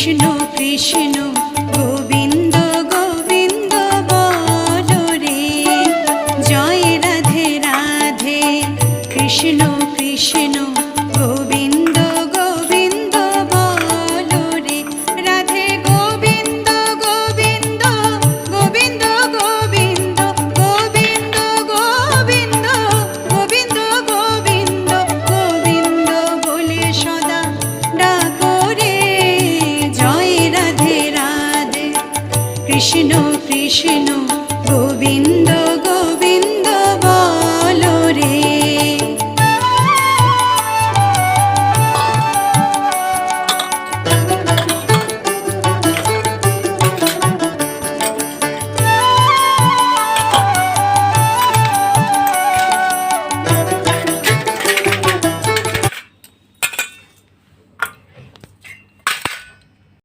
কৃষ্ণ কৃষ্ণ গোবিন্দ গোবিন্দ বলো রে, জয় রাধে রাধে। কৃষ্ণ কৃষ্ণ গোবিন্দ গোবিন্দ বলো রে, রাধে গোবিন্দ গোবিন্দ গোবিন্দ গোবিন্দ গোবিন্দ গোবিন্দ গোবিন্দ গোবিন্দ গোবিন্দ বলে সদা ডাকো রে, জয় রাধে রাধে। কৃষ্ণ কৃষ্ণ